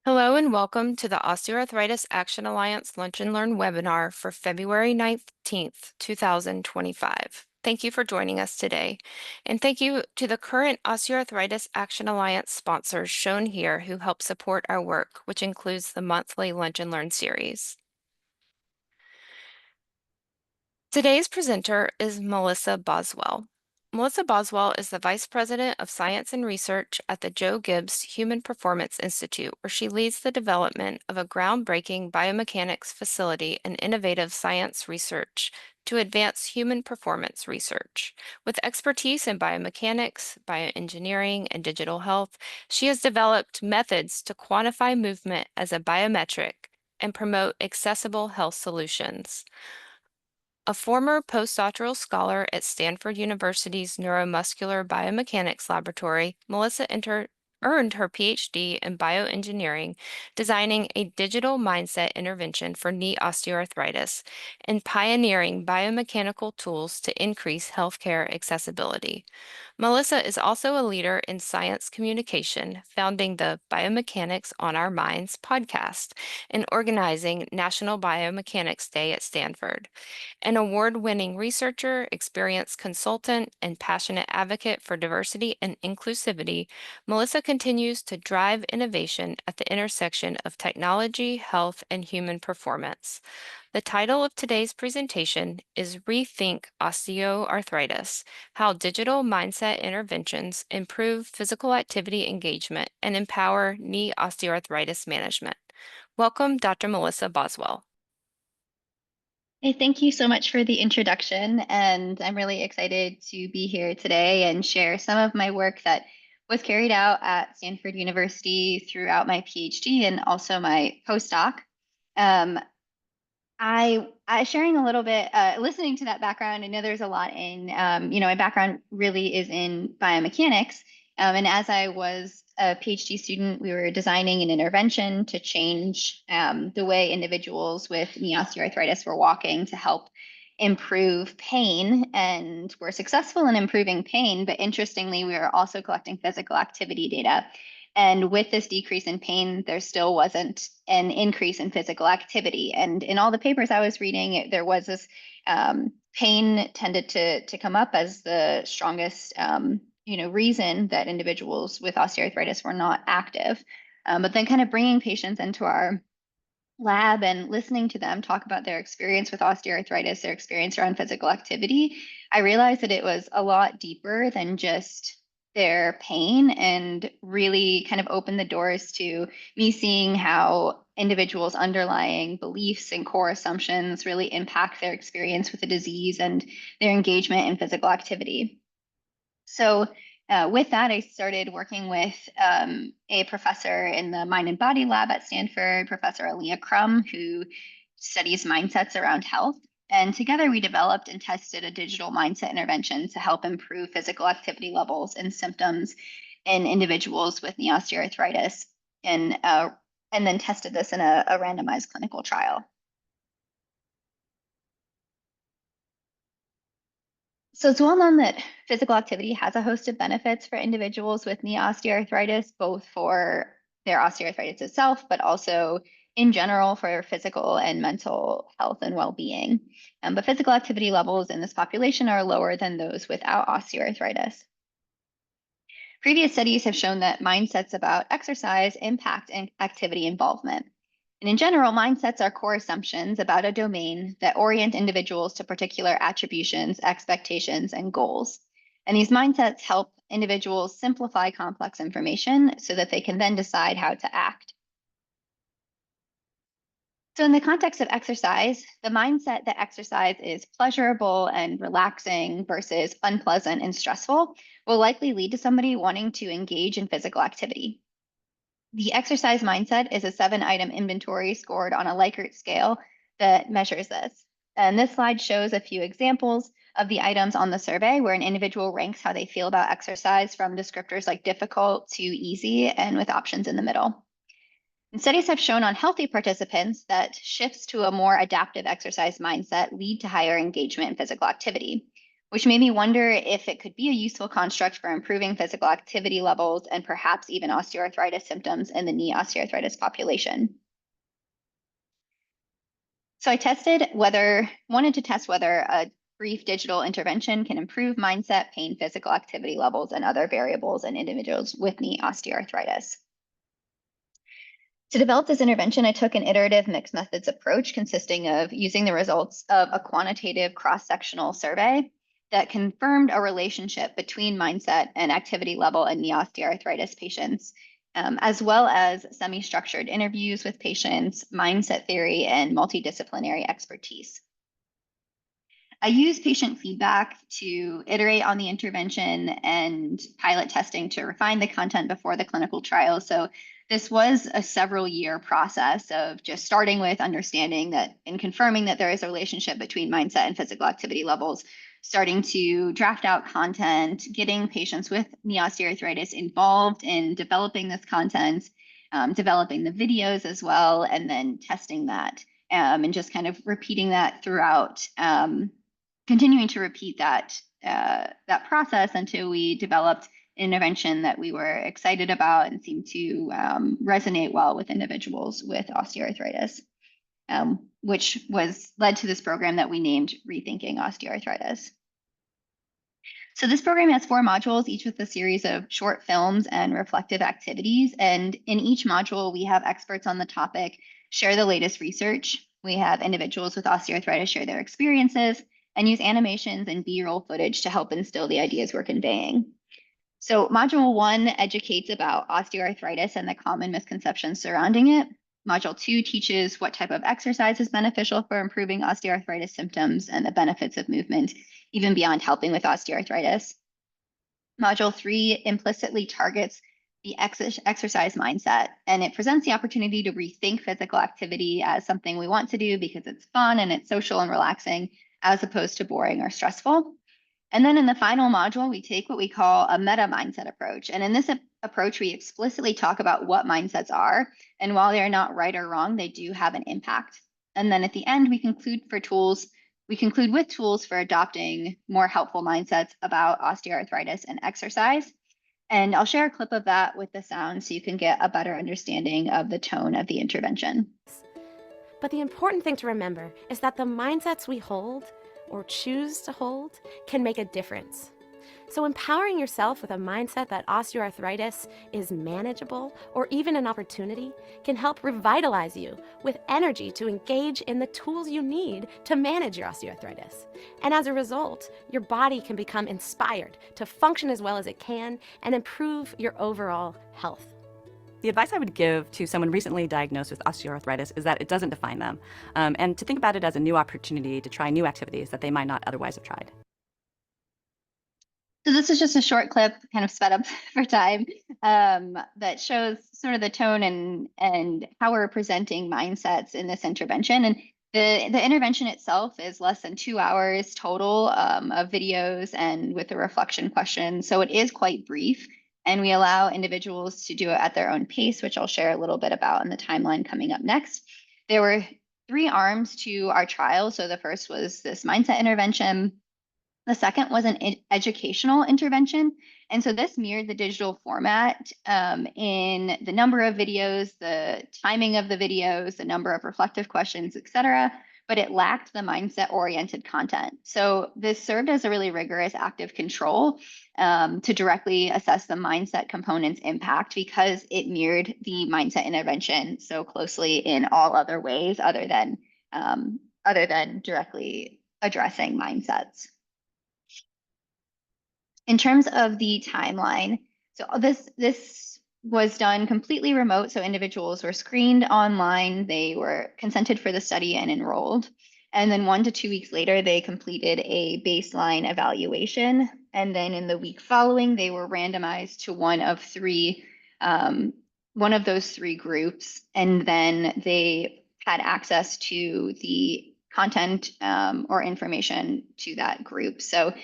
Hello and welcome to the Osteoarthritis Action Alliance Lunch and Learn webinar for February 19th, 2025. Thank you for joining us today. And thank you to the current Osteoarthritis Action Alliance sponsors shown here who help support our work, which includes the monthly Lunch and Learn series. Today's presenter is Melissa Boswell. Melissa Boswell is the Vice President of Science and Research at the Joe Gibbs Human Performance Institute, where she leads the development of a groundbreaking biomechanics facility and innovative science research to advance human performance research. With expertise in biomechanics, bioengineering, and digital health, she has developed methods to quantify movement as a biometric and promote accessible health solutions. A former postdoctoral scholar at Stanford University's Neuromuscular Biomechanics Laboratory, Melissa earned her PhD in bioengineering, designing a digital mindset intervention for knee osteoarthritis and pioneering biomechanical tools to increase healthcare accessibility. Melissa is also a leader in science communication, founding the Biomechanics On Our Minds podcast and organizing National Biomechanics Day at Stanford. An award-winning researcher, experienced consultant, and passionate advocate for diversity and inclusivity, Melissa continues to drive innovation at the intersection of technology, health, and human performance. The title of today's presentation is Rethink Osteoarthritis: How Digital Mindset Interventions Improve Physical Activity Engagement and Empower Knee Osteoarthritis Management. Welcome, Dr. Melissa Boswell. Hey, thank you so much for the introduction, and I'm really excited to be here today and share some of my work that was carried out at Stanford University throughout my PhD and also my postdoc. I sharing a little bit, listening to that background, I know there's a lot in, my background really is in biomechanics. And as I was a PhD student, we were designing an intervention to change the way individuals with knee osteoarthritis were walking to help improve pain. And we're successful in improving pain, but interestingly, we were also collecting physical activity data. And with this decrease in pain, there still wasn't an increase in physical activity. And in all the papers I was reading, there was this pain tended to come up as the strongest reason that individuals with osteoarthritis were not active. But then kind of bringing patients into our lab and listening to them talk about their experience with osteoarthritis, their experience around physical activity, I realized that it was a lot deeper than just their pain, and really kind of opened the doors to me seeing how individuals' underlying beliefs and core assumptions really impact their experience with the disease and their engagement in physical activity. So with that, I started working with a professor in the mind and body lab at Stanford, Professor Aaliyah Crum, who studies mindsets around health. And together we developed and tested a digital mindset intervention to help improve physical activity levels and symptoms in individuals with knee osteoarthritis, and then tested this in a randomized clinical trial. So it's well known that physical activity has a host of benefits for individuals with knee osteoarthritis, both for their osteoarthritis itself, but also in general for physical and mental health and well-being. But physical activity levels in this population are lower than those without osteoarthritis. Previous studies have shown that mindsets about exercise impact activity involvement. And in general, mindsets are core assumptions about a domain that orient individuals to particular attributions, expectations, and goals. And these mindsets help individuals simplify complex information so that they can then decide how to act. So in the context of exercise, the mindset that exercise is pleasurable and relaxing versus unpleasant and stressful will likely lead to somebody wanting to engage in physical activity. The exercise mindset is a 7-item inventory scored on a Likert scale that measures this. And this slide shows a few examples of the items on the survey where an individual ranks how they feel about exercise, from descriptors like difficult to easy, and with options in the middle. And studies have shown on healthy participants that shifts to a more adaptive exercise mindset lead to higher engagement in physical activity. which made me wonder if it could be a useful construct for improving physical activity levels and perhaps even osteoarthritis symptoms in the knee osteoarthritis population. So I wanted to test whether a brief digital intervention can improve mindset, pain, physical activity levels, and other variables in individuals with knee osteoarthritis. To develop this intervention, I took an iterative mixed methods approach consisting of using the results of a quantitative cross-sectional survey that confirmed a relationship between mindset and activity level in knee osteoarthritis patients, as well as semi-structured interviews with patients, mindset theory, and multidisciplinary expertise. I use patient feedback to iterate on the intervention and pilot testing to refine the content before the clinical trial. So this was a several-year process of just starting with understanding that and confirming that there is a relationship between mindset and physical activity levels, starting to draft out content, getting patients with knee osteoarthritis involved in developing this content, developing the videos as well, and then testing that, and just kind of repeating that throughout, continuing to repeat that process until we developed an intervention that we were excited about and seemed to resonate well with individuals with osteoarthritis, which led to this program that we named Rethinking Osteoarthritis. So this program has 4 modules, each with a series of short films and reflective activities. And in each module, we have experts on the topic share the latest research. We have individuals with osteoarthritis share their experiences and use animations and B-roll footage to help instill the ideas we're conveying. So Module 1 educates about osteoarthritis and the common misconceptions surrounding it. Module 2 teaches what type of exercise is beneficial for improving osteoarthritis symptoms and the benefits of movement, even beyond helping with osteoarthritis. Module 3 implicitly targets the exercise mindset, and it presents the opportunity to rethink physical activity as something we want to do because it's fun and it's social and relaxing, as opposed to boring or stressful. And then in the final module, we take what we call a meta mindset approach. And in this approach, we explicitly talk about what mindsets are. And while they're not right or wrong, they do have an impact. And then at the end, we conclude with tools for adopting more helpful mindsets about osteoarthritis and exercise. And I'll share a clip of that with the sound so you can get a better understanding of the tone of the intervention. But the important thing to remember is that the mindsets we hold or choose to hold can make a difference. So empowering yourself with a mindset that osteoarthritis is manageable or even an opportunity can help revitalize you with energy to engage in the tools you need to manage your osteoarthritis. And as a result, your body can become inspired to function as well as it can and improve your overall health. The advice I would give to someone recently diagnosed with osteoarthritis is that it doesn't define them, and to think about it as a new opportunity to try new activities that they might not otherwise have tried. So this is just a short clip, kind of sped up for time, that shows sort of the tone and how we're presenting mindsets in this intervention. And the intervention itself is less than 2 hours total of videos and with a reflection question. So it is quite brief. And we allow individuals to do it at their own pace, which I'll share a little bit about in the timeline coming up next. There were 3 arms to our trial. So the first was this mindset intervention. The second was an educational intervention. And so this mirrored the digital format in the number of videos, the timing of the videos, the number of reflective questions, et cetera, but it lacked the mindset-oriented content. So this served as a really rigorous active control to directly assess the mindset component's impact because it mirrored the mindset intervention so closely in all other ways other than directly addressing mindsets. In terms of the timeline, so this was done completely remote. So individuals were screened online, they were consented for the study and enrolled. And then 1 to 2 weeks later, they completed a baseline evaluation. And then in the week following, they were randomized to one of those 3 groups. And then they had access to the content or information to that group. So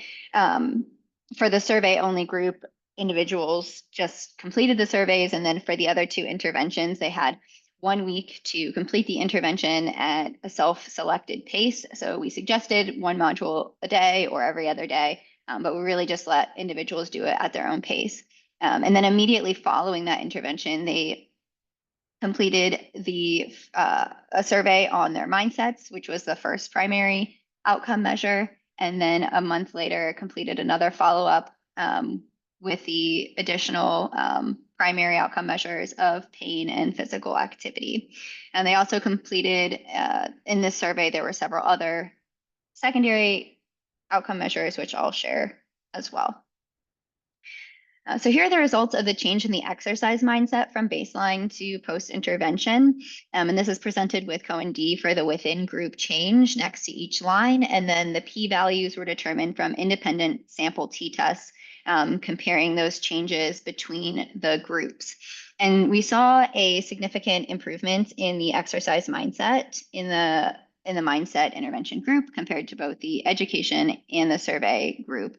for the survey-only group, individuals just completed the surveys, and then for the other 2 interventions, they had 1 week to complete the intervention at a self-selected pace. So we suggested 1 module a day or every other day, but we really just let individuals do it at their own pace. And then immediately following that intervention, they completed a survey on their mindsets, which was the first primary outcome measure. And then a month later, completed another follow-up with the additional primary outcome measures of pain and physical activity. And they also completed, in this survey, there were several other secondary outcome measures, which I'll share as well. So here are the results of the change in the exercise mindset from baseline to post-intervention. And this is presented with Cohen D for the within group change next to each line. And then the p-values were determined from independent sample t-tests, comparing those changes between the groups. And we saw a significant improvement in the exercise mindset in the mindset intervention group compared to both the education and the survey group,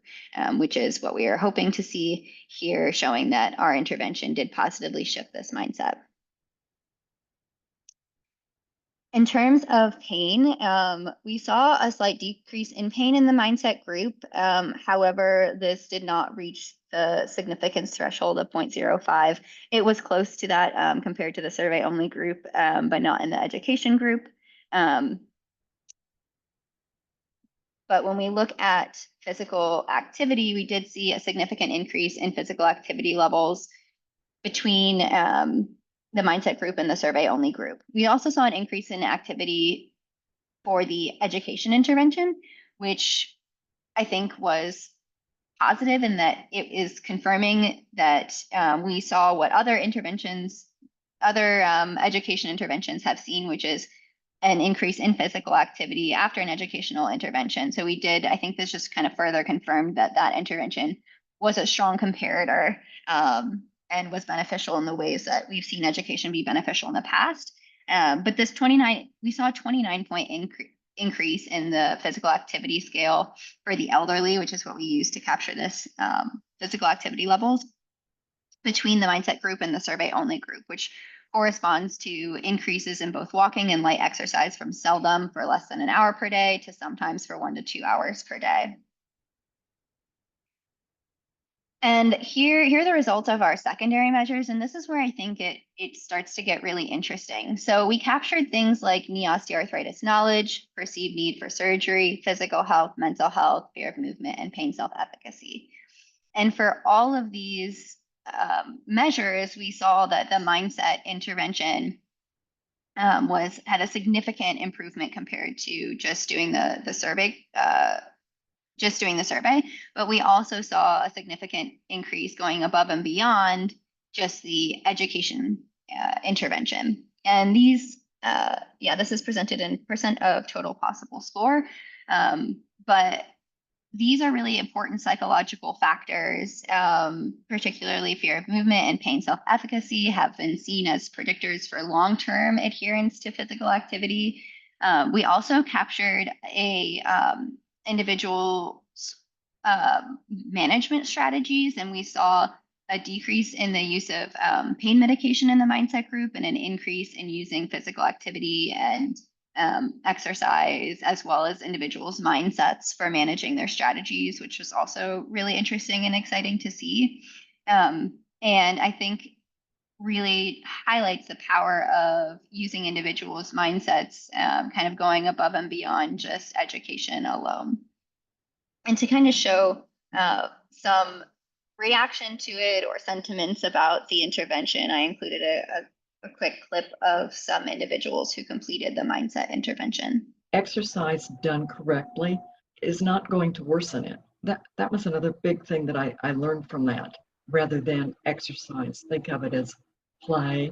which is what we are hoping to see here, showing that our intervention did positively shift this mindset. In terms of pain, we saw a slight decrease in pain in the mindset group. However, this did not reach the significance threshold of 0.05. It was close to that compared to the survey only group, but not in the education group. But when we look at physical activity, we did see a significant increase in physical activity levels between the mindset group and the survey only group. We also saw an increase in activity for the education intervention, which I think was positive in that it is confirming that we saw what other interventions, other education interventions have seen, which is an increase in physical activity after an educational intervention. So we did, I think this just kind of further confirmed that that intervention was a strong comparator and was beneficial in the ways that we've seen education be beneficial in the past. But this we saw a 29-point increase in the physical activity scale for the elderly, which is what we use to capture this physical activity levels between the mindset group and the survey only group, which corresponds to increases in both walking and light exercise from seldom for less than an hour per day to sometimes for 1 to 2 hours per day. And here are the results of our secondary measures. And this is where I think it starts to get really interesting. So we captured things like knee osteoarthritis knowledge, perceived need for surgery, physical health, mental health, fear of movement, and pain self-efficacy. And for all of these measures, we saw that the mindset intervention had a significant improvement compared to just doing the survey. But we also saw a significant increase going above and beyond just the education intervention. And these, this is presented in percent of total possible score, but these are really important psychological factors, particularly fear of movement and pain self-efficacy have been seen as predictors for long-term adherence to physical activity. We also captured a individual's management strategies, and we saw a decrease in the use of pain medication in the mindset group and an increase in using physical activity and exercise, as well as individuals' mindsets for managing their strategies, which was also really interesting and exciting to see. And I think really highlights the power of using individuals' mindsets, kind of going above and beyond just education alone. And to kind of show some reaction to it or sentiments about the intervention, I included a quick clip of some individuals who completed the mindset intervention. Exercise done correctly is not going to worsen it. That was another big thing that I learned from that. Rather than exercise, think of it as play,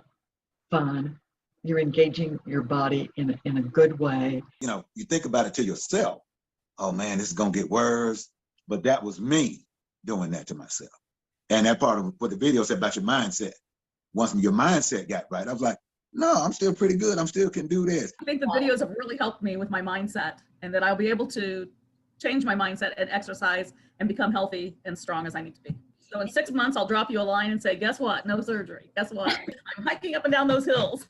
fun. You're engaging your body in a good way. You know, you think about it to yourself. Oh man, this is gonna get worse. But that was me doing that to myself. And that part of what the video said about your mindset. Once your mindset got right, I was like, no, I'm still pretty good. I'm still can do this. I think the videos have really helped me with my mindset, and that I'll be able to change my mindset and exercise and become healthy and strong as I need to be. So in 6 months, I'll drop you a line and say, guess what? No surgery. Guess what? I'm hiking up and down those hills.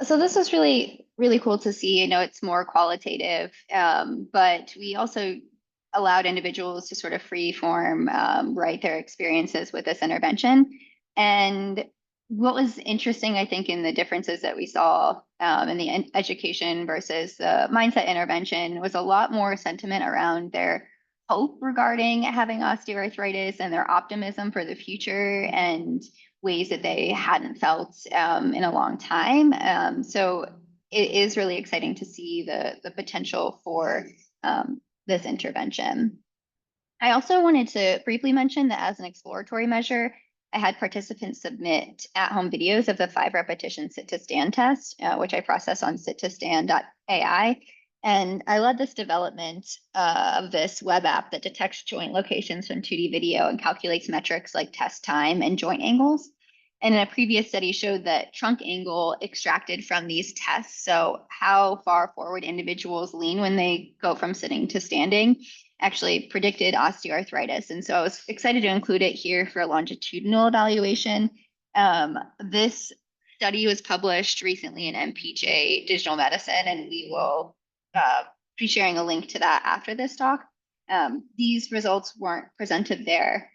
So this is really, really cool to see. I know it's more qualitative, but we also allowed individuals to sort of free form write their experiences with this intervention. And what was interesting, I think, in the differences that we saw in the education versus the mindset intervention was a lot more sentiment around their hope regarding having osteoarthritis and their optimism for the future and ways that they hadn't felt in a long time. So it is really exciting to see the potential for this intervention. I also wanted to briefly mention that as an exploratory measure, I had participants submit at-home videos of the 5-repetition sit-to-stand test, which I process on sit-to-stand.ai. And I led this development of this web app that detects joint locations from 2D video and calculates metrics like test time and joint angles. And in a previous study showed that trunk angle extracted from these tests, so how far forward individuals lean when they go from sitting to standing, actually predicted osteoarthritis. And so I was excited to include it here for a longitudinal evaluation. This study was published recently in MPJ Digital Medicine, and we will be sharing a link to that after this talk. These results weren't presented there.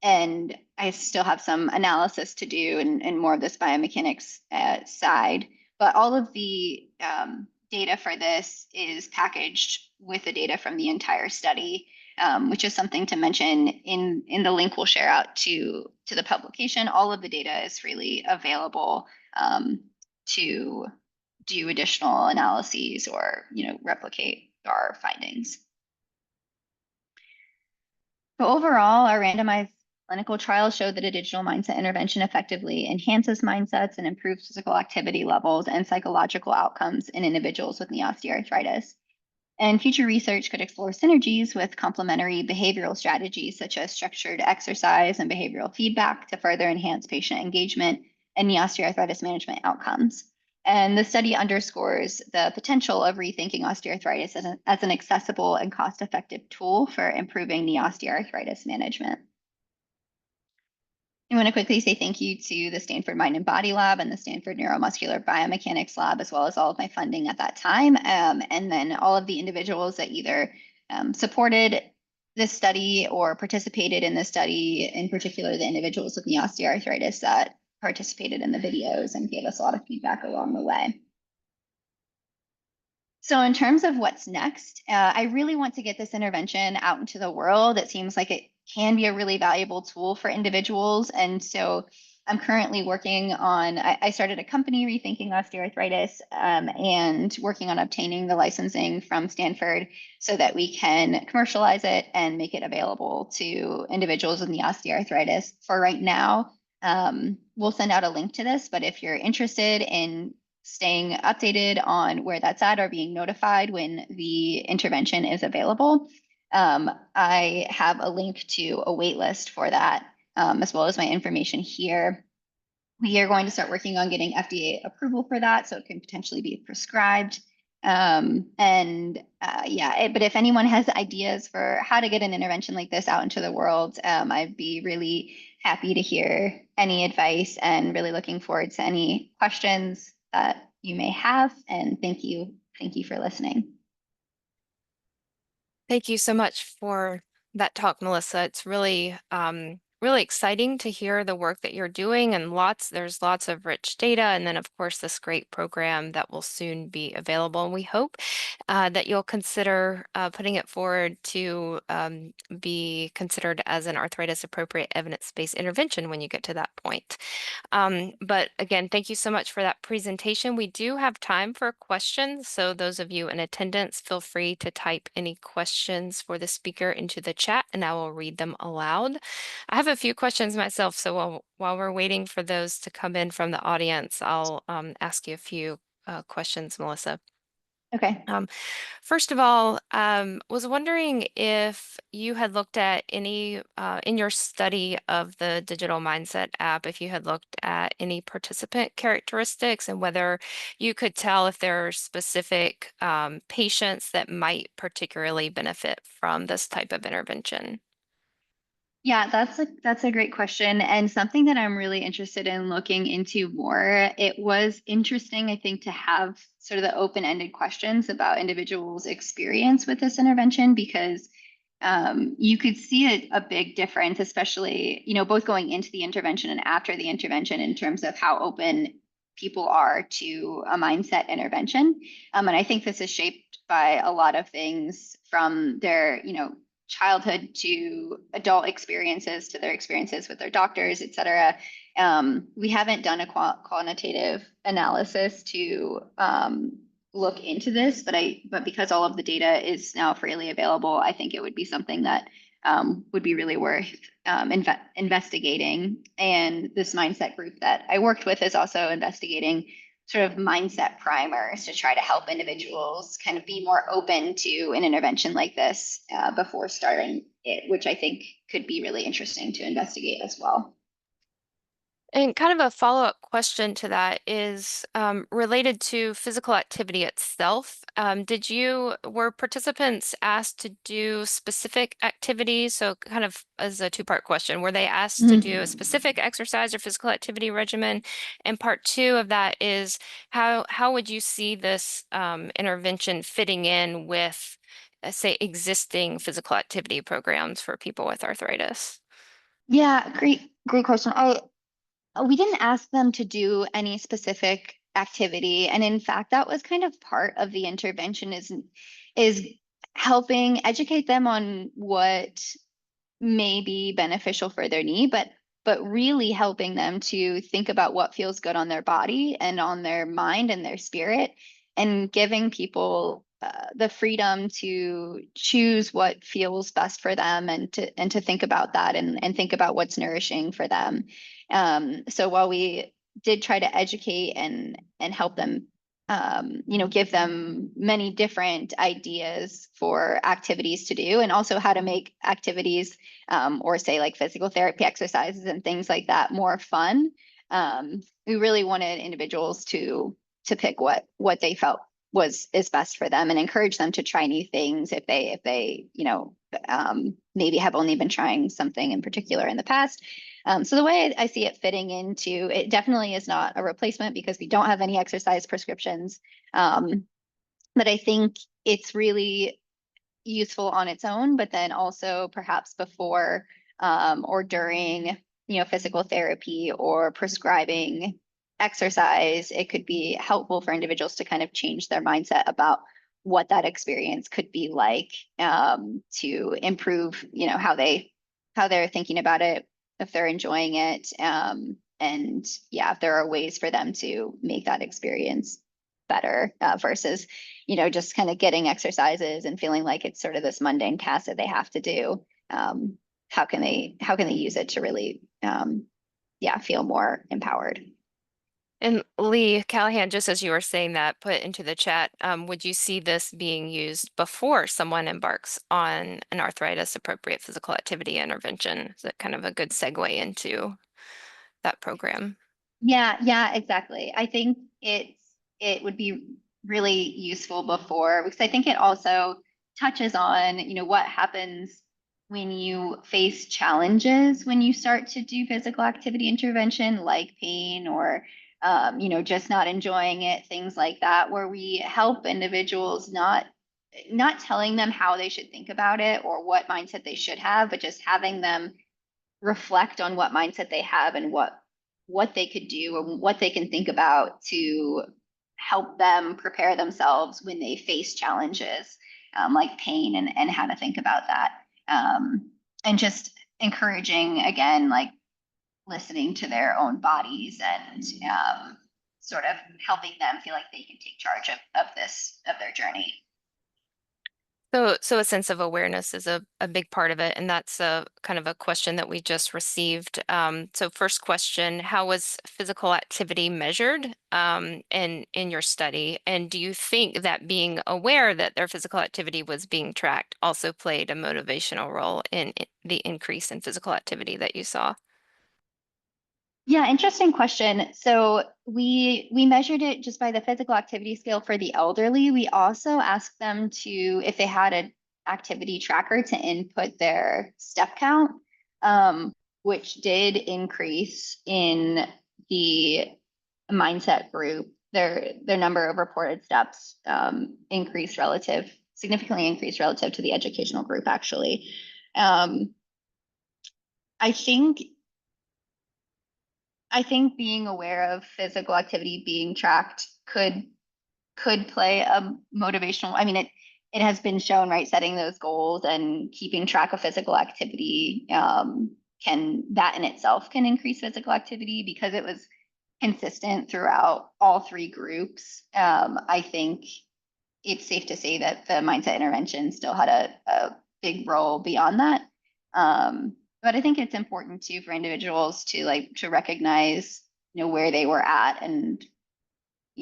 And I still have some analysis to do and more of this biomechanics side. But all of the data for this is packaged with the data from the entire study, which is something to mention in the link we'll share out to the publication. All of the data is freely available to do additional analyses or replicate our findings. So overall, our randomized clinical trials showed that a digital mindset intervention effectively enhances mindsets and improves physical activity levels and psychological outcomes in individuals with knee osteoarthritis. And future research could explore synergies with complementary behavioral strategies such as structured exercise and behavioral feedback to further enhance patient engagement and knee osteoarthritis management outcomes. And the study underscores the potential of rethinking osteoarthritis as an accessible and cost-effective tool for improving knee osteoarthritis management. I want to quickly say thank you to the Stanford Mind and Body Lab and the Stanford Neuromuscular Biomechanics Lab, as well as all of my funding at that time. And then all of the individuals that either supported this study or participated in this study, in particular, the individuals with knee osteoarthritis that participated in the videos and gave us a lot of feedback along the way. So in terms of what's next, I really want to get this intervention out into the world. It seems like it can be a really valuable tool for individuals. And so I'm currently working on, I started a company, Rethinking Osteoarthritis, and working on obtaining the licensing from Stanford so that we can commercialize it and make it available to individuals with knee osteoarthritis. For right now, we'll send out a link to this, but if you're interested in staying updated on where that's at or being notified when the intervention is available, I have a link to a wait list for that, as well as my information here. We are going to start working on getting FDA approval for that so it can potentially be prescribed. But if anyone has ideas for how to get an intervention like this out into the world, I'd be really happy to hear any advice and really looking forward to any questions that you may have. And thank you for listening. Thank you so much for that talk, Melissa. It's really, really exciting to hear the work that you're doing, and there's lots of rich data, and then of course this great program that will soon be available. And we hope that you'll consider putting it forward to be considered as an arthritis appropriate evidence-based intervention when you get to that point. But again, thank you so much for that presentation. We do have time for questions, so those of you in attendance, feel free to type any questions for the speaker into the chat and I will read them aloud. I have a few questions myself, so while we're waiting for those to come in from the audience, I'll ask you a few questions, Melissa. Okay. First of all, was wondering if you had looked at any, in your study of the Digital Mindset app, if you had looked at any participant characteristics and whether you could tell if there are specific patients that might particularly benefit from this type of intervention. Yeah, that's a great question, and something that I'm really interested in looking into more. It was interesting, I think, to have sort of the open-ended questions about individuals' experience with this intervention, because you could see a big difference, especially, both going into the intervention and after the intervention, in terms of how open people are to a mindset intervention. And I think this is shaped by a lot of things, from their, childhood to adult experiences to their experiences with their doctors, et cetera. We haven't done a quantitative analysis to look into this, but because all of the data is now freely available, I think it would be something that would be really worth investigating. And this mindset group that I worked with is also investigating sort of mindset primers to try to help individuals kind of be more open to an intervention like this before starting it, which I think could be really interesting to investigate as well. And kind of a follow-up question to that is related to physical activity itself. Were participants asked to do specific activities? So kind of as a two-part question, were they asked to do a specific exercise or physical activity regimen? And part two of that is how would you see this intervention fitting in with, say, existing physical activity programs for people with arthritis? Yeah, great question. We didn't ask them to do any specific activity. And in fact, that was kind of part of the intervention, is helping educate them on what may be beneficial for their knee, but really helping them to think about what feels good on their body and on their mind and their spirit, and giving people the freedom to choose what feels best for them, and to think about that, and think about what's nourishing for them. So while we did try to educate and help them, give them many different ideas for activities to do, and also how to make activities, or say like physical therapy exercises and things like that, more fun. We really wanted individuals to pick what they felt is best for them, and encourage them to try new things if they maybe have only been trying something in particular in the past. So the way I see it fitting into, it definitely is not a replacement, because we don't have any exercise prescriptions. But I think it's really useful on its own, but then also perhaps before or during, physical therapy or prescribing exercise, it could be helpful for individuals to kind of change their mindset about what that experience could be like, to improve, how they're thinking about it, if they're enjoying it, and yeah, if there are ways for them to make that experience better, versus, just kind of getting exercises and feeling like it's sort of this mundane task that they have to do. How can they use it to really, feel more empowered? And Lee Callahan, just as you were saying that, put into the chat, would you see this being used before someone embarks on an arthritis appropriate physical activity intervention? Is that kind of a good segue into that program? Yeah, exactly. I think it would be really useful before, because I think it also touches on, what happens when you face challenges when you start to do physical activity intervention, like pain or just not enjoying it, things like that, where we help individuals, not telling them how they should think about it or what mindset they should have, but just having them reflect on what mindset they have, and what they could do or what they can think about to help them prepare themselves when they face challenges, like pain, and how to think about that. And just encouraging, again, like listening to their own bodies, and sort of helping them feel like they can take charge of their journey. So a sense of awareness is a big part of it, and that's a kind of a question that we just received. So first question, how was physical activity measured in your study? And do you think that being aware that their physical activity was being tracked also played a motivational role in the increase in physical activity that you saw? Yeah, interesting question. So we measured it just by the physical activity scale for the elderly. We also asked them to, if they had an activity tracker, to input their step count. which did increase in the mindset group. Their number of reported steps significantly increased relative to the educational group, actually. I think being aware of physical activity being tracked could play a motivational. I mean, it has been shown, right? Setting those goals and keeping track of physical activity that in itself can increase physical activity because it was consistent throughout all three groups. I think it's safe to say that the mindset intervention still had a big role beyond that. But I think it's important too for individuals to recognize, where they were at and,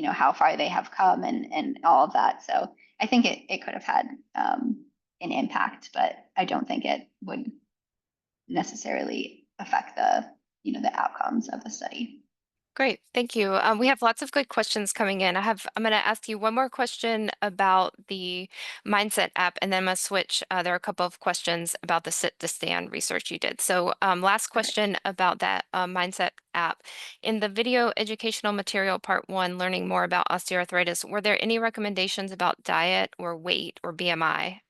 how far they have come and all of that. So I think it could have had an impact, but I don't think it would necessarily affect the outcomes of the study. Great, thank you. We have lots of good questions coming in. I'm going to ask you one more question about the Mindset app, and then I'm going to switch. There are a couple of questions about the sit to stand research you did. So last question about that Mindset app. In the video educational material part 1, learning more about osteoarthritis, were there any recommendations about diet or weight or BMI?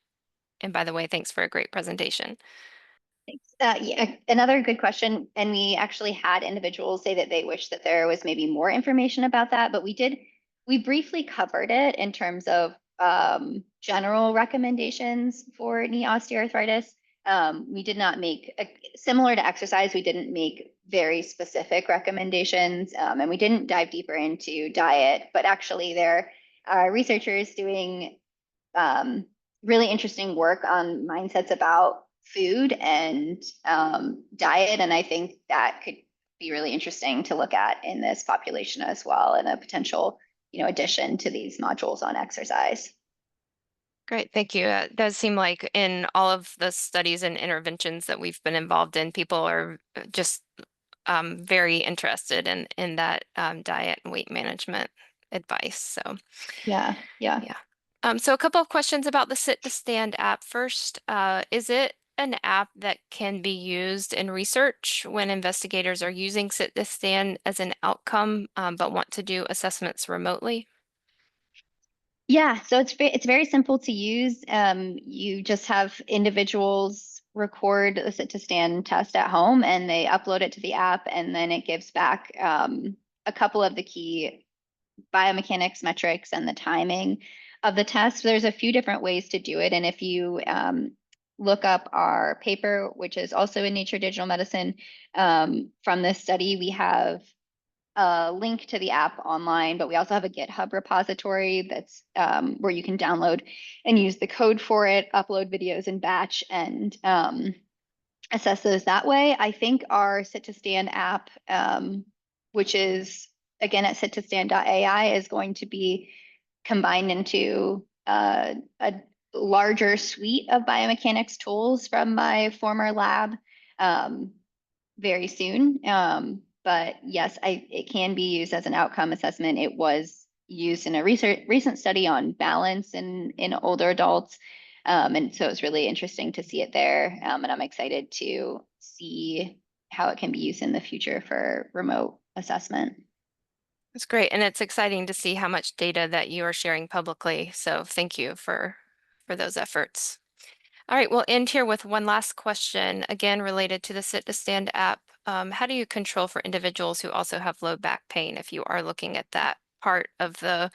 And by the way, thanks for a great presentation. Thanks. Yeah, another good question. And we actually had individuals say that they wish that there was maybe more information about that, but we briefly covered it in terms of general recommendations for knee osteoarthritis. We did not make, similar to exercise, we didn't make very specific recommendations, and we didn't dive deeper into diet, but actually there are researchers doing really interesting work on mindsets about food and diet. And I think that could be really interesting to look at in this population as well, and a potential, addition to these modules on exercise. Great, thank you. It does seem like in all of the studies and interventions that we've been involved in, people are just very interested in that diet and weight management advice. So yeah. So a couple of questions about the Sit to Stand app. First, is it an app that can be used in research when investigators are using Sit to Stand as an outcome, but want to do assessments remotely? Yeah, so it's very simple to use. You just have individuals record a sit to stand test at home, and they upload it to the app, and then it gives back a couple of the key biomechanics metrics and the timing of the test. There's a few different ways to do it, and if you look up our paper, which is also in Nature Digital Medicine, from this study, we have a link to the app online, but we also have a GitHub repository that's where you can download and use the code for it, upload videos in batch, and assess those that way. I think our Sit to Stand app, which is again at sittostand.ai, is going to be combined into a larger suite of biomechanics tools from my former lab very soon. But yes, it can be used as an outcome assessment. It was used in a recent study on balance in older adults. And so it's really interesting to see it there. And I'm excited to see how it can be used in the future for remote assessment. That's great. And it's exciting to see how much data that you are sharing publicly. So thank you for those efforts. All right, we'll end here with one last question, again related to the Sit to Stand app. How do you control for individuals who also have low back pain if you are looking at that part of the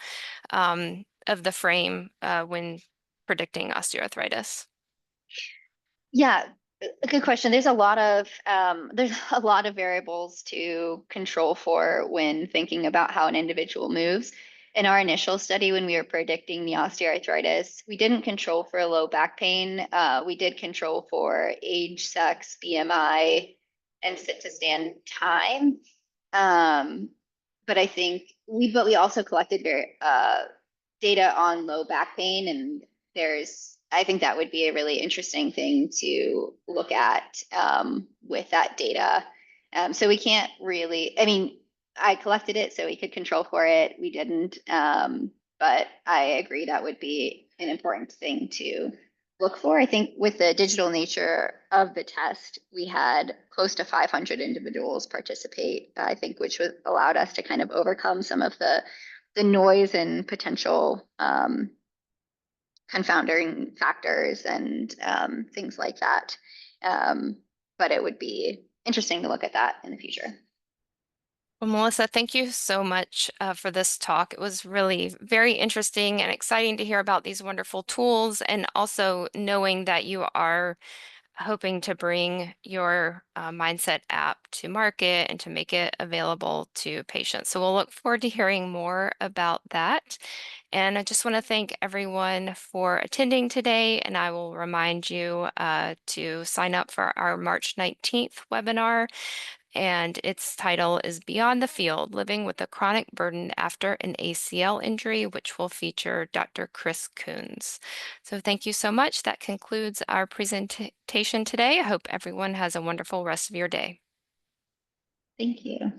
frame when predicting osteoarthritis? Yeah, a good question. There's a lot of variables to control for when thinking about how an individual moves. In our initial study, when we were predicting the osteoarthritis, we didn't control for low back pain. We did control for age, sex, BMI, and sit to stand time. But I think we also collected data on low back pain, and I think that would be a really interesting thing to look at with that data. So we can't really, I collected it so we could control for it. We didn't, but I agree that would be an important thing to look for. I think with the digital nature of the test, we had close to 500 individuals participate, I think, which allowed us to kind of overcome some of the noise and potential confounding factors and things like that. But it would be interesting to look at that in the future. Well, Melissa, thank you so much for this talk. It was really very interesting and exciting to hear about these wonderful tools, and also knowing that you are hoping to bring your Mindset app to market and to make it available to patients. So we'll look forward to hearing more about that. And I just want to thank everyone for attending today. And I will remind you to sign up for our March 19th webinar. And its title is Beyond the Field, Living with a Chronic Burden After an ACL Injury, which will feature Dr. Chris Coons. So thank you so much. That concludes our presentation today. I hope everyone has a wonderful rest of your day. Thank you.